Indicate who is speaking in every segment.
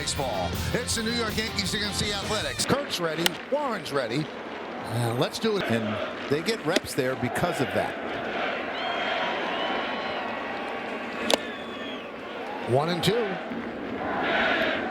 Speaker 1: baseball. It's the New York Yankees against the Athletics. Kurt's ready. Warren's ready. Let's do it.
Speaker 2: And they get reps there because of that.
Speaker 1: 1-2.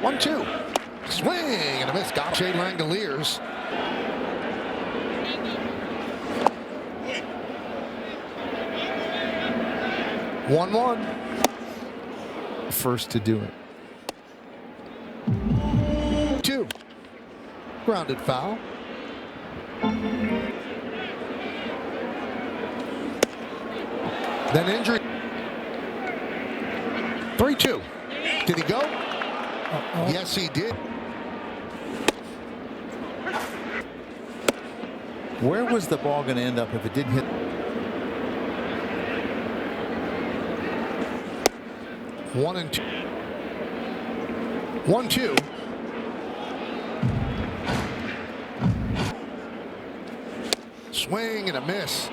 Speaker 1: 1-2. Swing and a miss. Got Shea Langoliers. One.
Speaker 2: First to do it.
Speaker 1: 2. Grounded foul. Then injury. 3-2. Did he go? Yes, he did.
Speaker 2: Where was the ball going to end up if it didn't hit?
Speaker 1: 1-2. 1-2. Swing and a miss.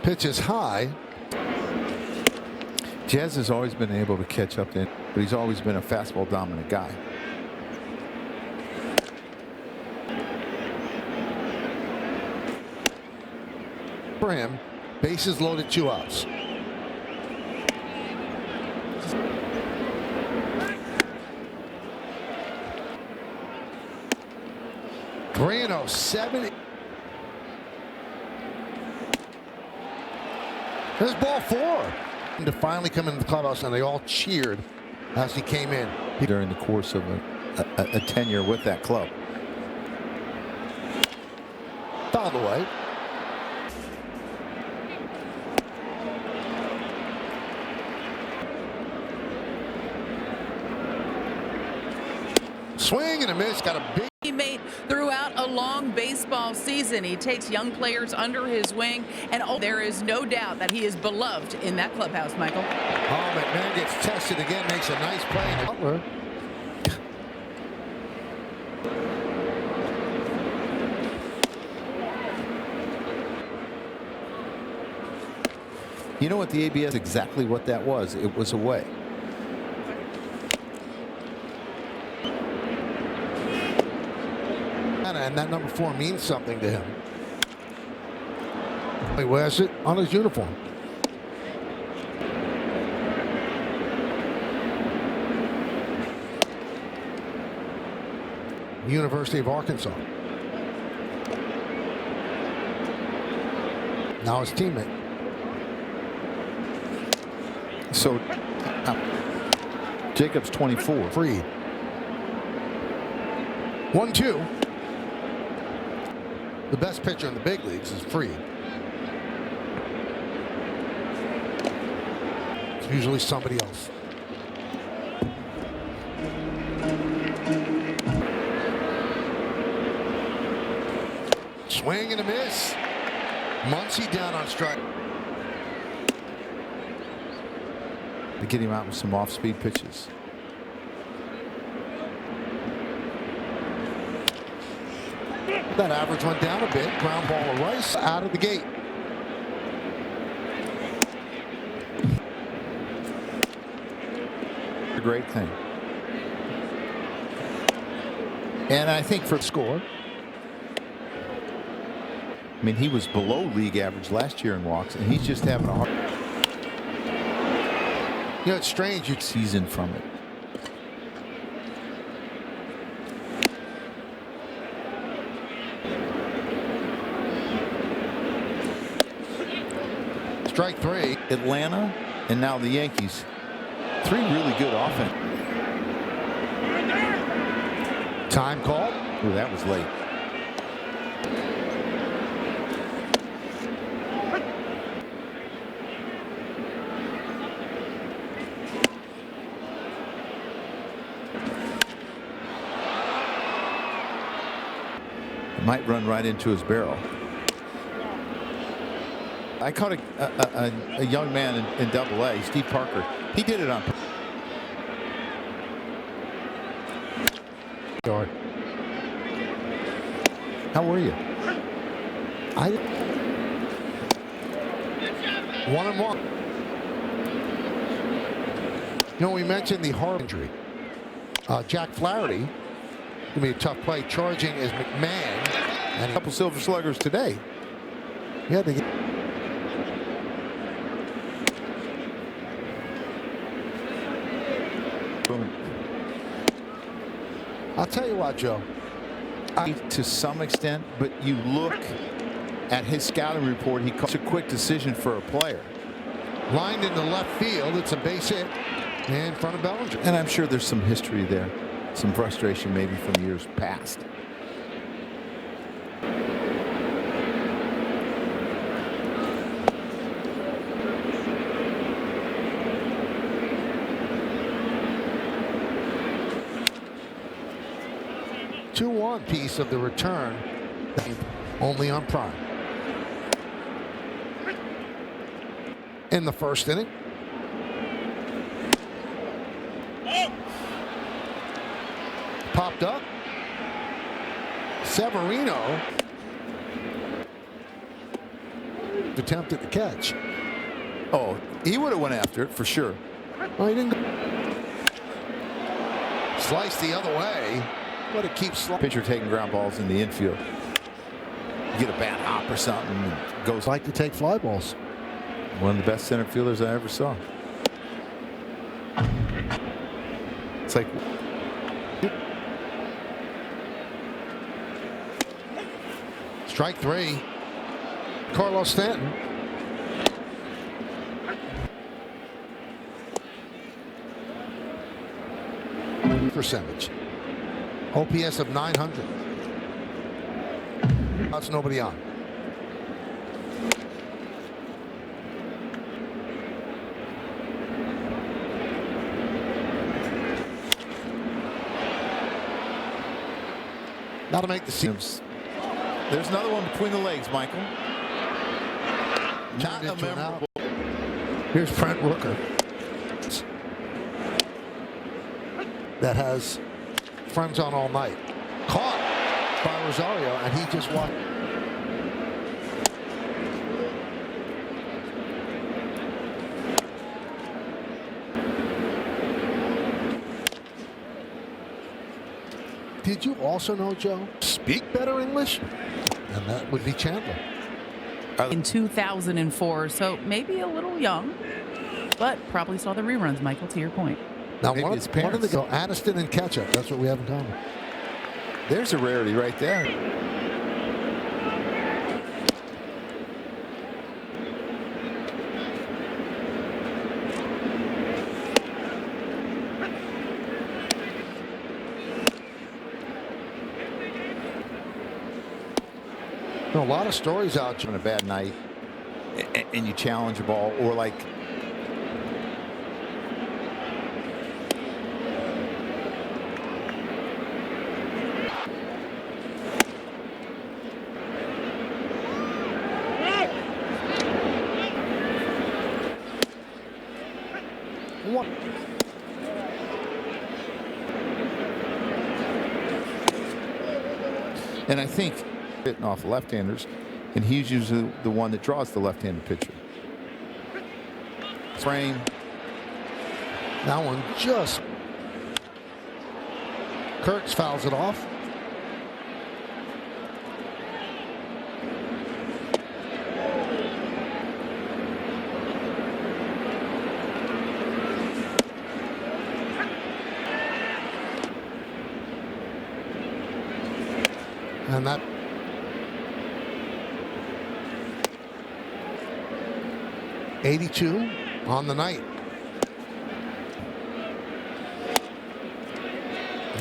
Speaker 1: Pitch is high.
Speaker 2: Jazz has always been able to catch up to him, but he's always been a fastball dominant guy.
Speaker 1: For him, bases loaded, 2 outs. Grano 7. There's ball 4. To finally come into the clubhouse, and they all cheered as he came in
Speaker 2: During the course of a tenure with that club.
Speaker 1: Fouled away. Swing and a miss. Got a big
Speaker 3: teammate throughout a long baseball season. He takes young players under his wing, and there is no doubt that he is beloved in that clubhouse, Michael.
Speaker 1: Oh, McMahon gets tested again, makes a nice play. Butler.
Speaker 2: You know what the ABS, exactly what that was. It was away.
Speaker 1: And that number 4 means something to him. He wears it on his uniform. University of Arkansas. Now his teammate.
Speaker 2: So Jacobs 24.
Speaker 1: Freed. 1-2. The best pitcher in the big leagues is Freed. It's usually somebody else. Swing and a miss. Muncy down on strike.
Speaker 2: To get him out with some off-speed pitches.
Speaker 1: That average went down a bit. Ground ball to Rice out of the gate.
Speaker 2: A great thing. And I think for score, I mean, he was below league average last year in walks, and he's just having a hard.
Speaker 1: You know, it's strange. You
Speaker 2: Season from it.
Speaker 1: Strike 3.
Speaker 2: Atlanta and now the Yankees. 3 really good offense.
Speaker 1: Time called.
Speaker 2: Ooh, that was late. It might run right into his barrel. I caught a young man in Double-A, Steve Parker. He did it on.
Speaker 1: Sorry.
Speaker 2: How were you?
Speaker 1: 1-1. You know, we mentioned the heart injury. Jack Flaherty, gonna be a tough play. Charging is McMahon, and
Speaker 2: A couple silver sluggers today.
Speaker 1: he had to get.
Speaker 2: Boom.
Speaker 1: I'll tell you what, Joe.
Speaker 2: To some extent, but you look at his scouting report, he calls a quick decision for a player.
Speaker 1: Lined into left field. It's a base hit in front of Bellinger.
Speaker 2: And I'm sure there's some history there, some frustration maybe from years past.
Speaker 1: Two-one piece of the return, only on Prime. In the first inning. Popped up. Severino attempted the catch.
Speaker 2: Oh, he would have went after it for sure.
Speaker 1: Well, he didn't. Sliced the other way, but it keeps sliding.
Speaker 2: Pitcher taking ground balls in the infield. You get a bad hop or something, and goes
Speaker 1: Like to take fly balls.
Speaker 2: one of the best center fielders I ever saw. It's like
Speaker 1: Strike three. Carlos Stanton. Percentage. OPS of 900. That's nobody on. Now to make the seams.
Speaker 2: there's another one between the legs, Michael. Not
Speaker 1: Turned
Speaker 2: a
Speaker 1: into an
Speaker 2: memorable.
Speaker 1: out. Here's Brent Rooker. That has friends on all night. Caught by Rosario, and he just walked. Did you also know, Joe, speak better English? And that would be Chandler.
Speaker 3: In 2004, so maybe a little young, but probably saw the reruns, Michael, to your point.
Speaker 1: Now,
Speaker 2: Maybe
Speaker 1: one
Speaker 2: his
Speaker 1: of the
Speaker 2: parents.
Speaker 1: go Aniston and ketchup. That's what we have in common.
Speaker 2: There's a rarity right there.
Speaker 1: A lot of stories out.
Speaker 2: On a bad night, and you challenge a ball, or like
Speaker 1: What?
Speaker 2: and I think hitting off left-handers, and he's usually the one that draws the left-handed pitcher. Frame.
Speaker 1: That one just. Kurtz fouls it off. And that. .82 on the night.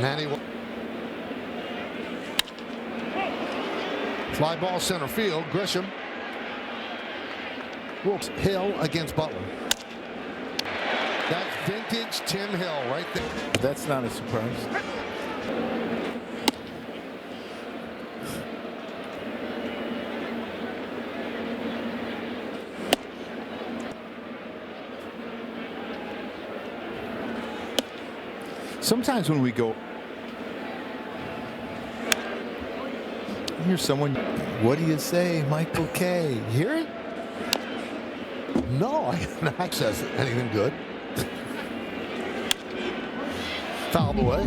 Speaker 1: Manny. Fly ball center field. Grisham. Whoops. Hill against Butler. That's vintage Tim Hill right there.
Speaker 2: That's not a surprise. Sometimes when we go, here's someone. What do you say, Michael K? You hear it?
Speaker 1: No, I can't access anything good. Fouled away.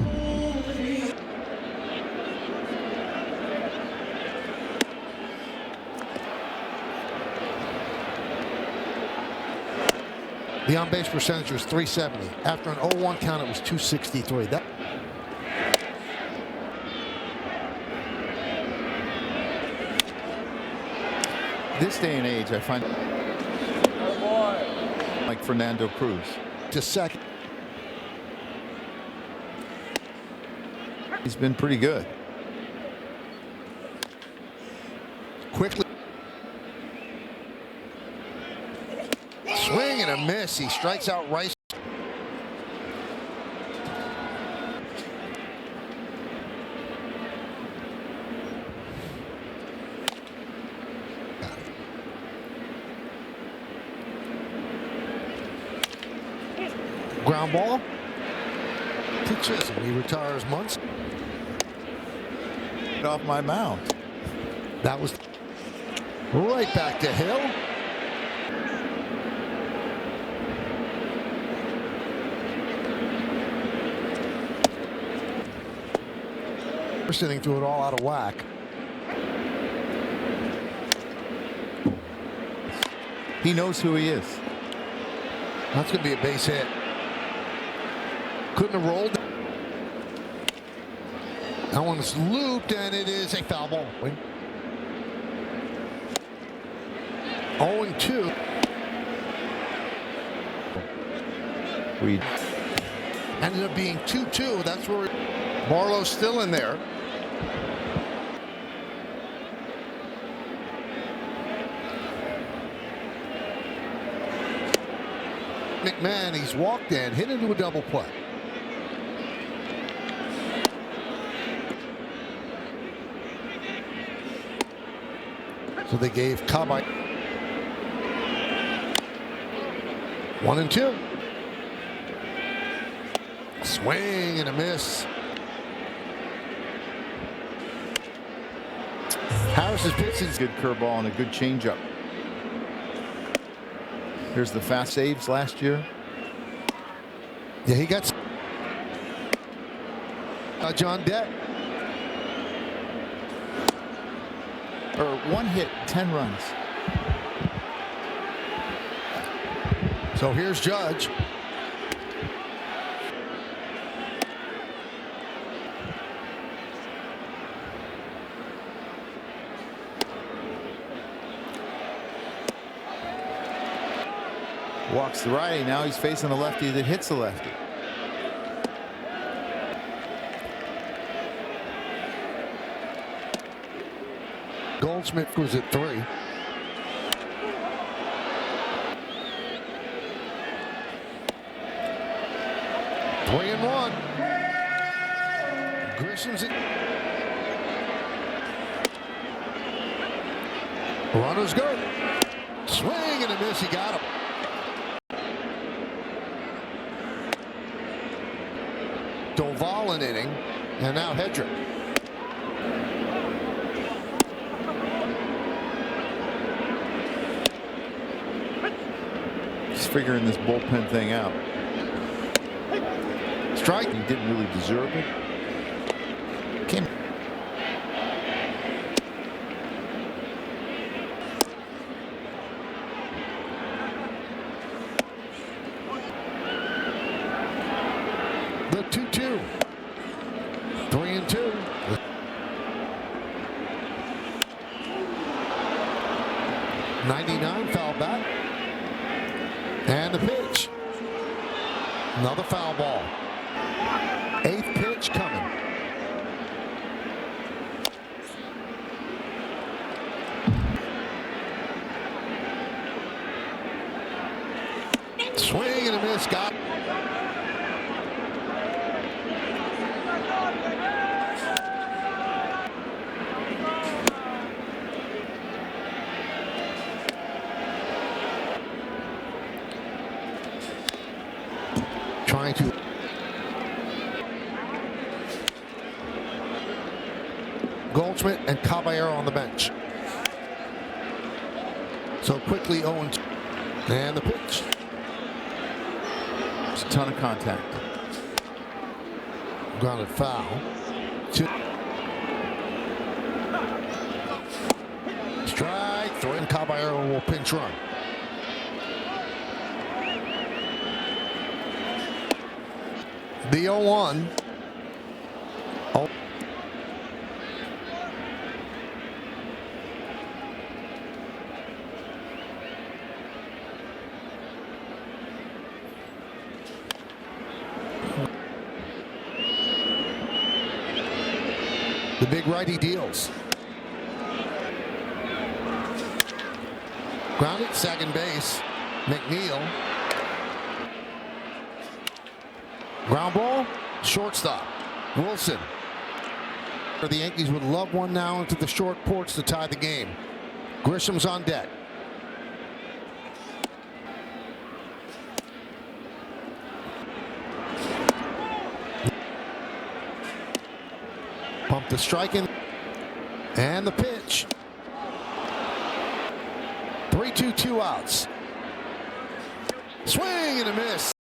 Speaker 1: The on-base percentage was .370. After an 0-1 count, it was .263. That
Speaker 2: This day and age, I find like Fernando Cruz.
Speaker 1: to second.
Speaker 2: He's been pretty good.
Speaker 1: Quickly. Swing and a miss. He strikes out Rice. Ground ball. To Chisholm. He retires Munson.
Speaker 2: Get off my mound.
Speaker 1: That was right back to Hill. First inning threw it all out of whack.
Speaker 2: He knows who he is.
Speaker 1: That's going to be a base hit. Couldn't have rolled. That one's looped, and it is a foul ball. 0-2.
Speaker 2: We
Speaker 1: Ended up being 2-2. That's where Barlow's still in there. McMahon, he's walked in, hit into a double play. So they gave Caballero 1-2. Swing and a miss. Harris is pitching.
Speaker 2: good curveball and a good changeup. Here's the fast saves last year.
Speaker 1: Yeah, he got John Dett.
Speaker 2: Or one hit, 10 runs.
Speaker 1: So here's Judge.
Speaker 2: Walks the righty. Now he's facing a lefty that hits the lefty.
Speaker 1: Goldsmith was at 3. Three and 1. Grisham's at. Runners go. Swing and a miss. He got him. Doval an inning, and now Hedrick.
Speaker 2: He's figuring this bullpen thing out.
Speaker 1: Strike.
Speaker 2: He didn't really deserve it. Came.
Speaker 1: The 2-2. 3-2. .99 foul back. And the pitch. Another foul ball. 8th pitch coming. Swing and a miss. Got. Trying to. Goldschmidt and Caballero on the bench. So quickly 0-2. And the pitch.
Speaker 2: It's a ton of contact.
Speaker 1: Grounded foul. Strike three. And Caballero will pinch run. The 0-1. Oh. The big righty deals. Grounded, second base. McNeil. Ground ball, shortstop. Wilson. The Yankees would love one now into the short porch to tie the game. Grisham's on deck. Pump the strike in. And the pitch. 3-2, 2 outs. Swing and a miss.